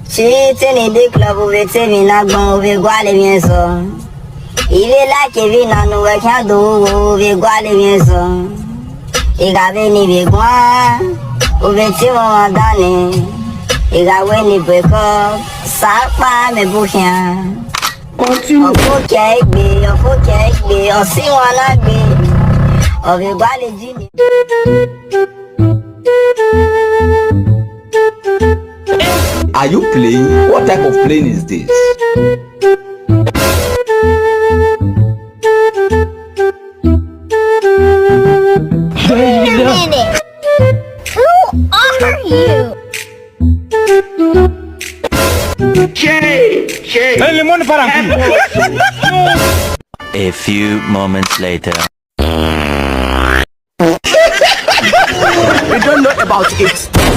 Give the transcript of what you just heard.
Cheating in the club with me, not going with Gualian song. Even like if you know what can do with Gualian song. He got any big one, with you on Danny. He got any break up, Sapa, me booking. Or food cake be, or see one I be, or the Guali. Are you playing? What type of playing is this? Wait a minute. Who are you? A few moments later. You don't know about it.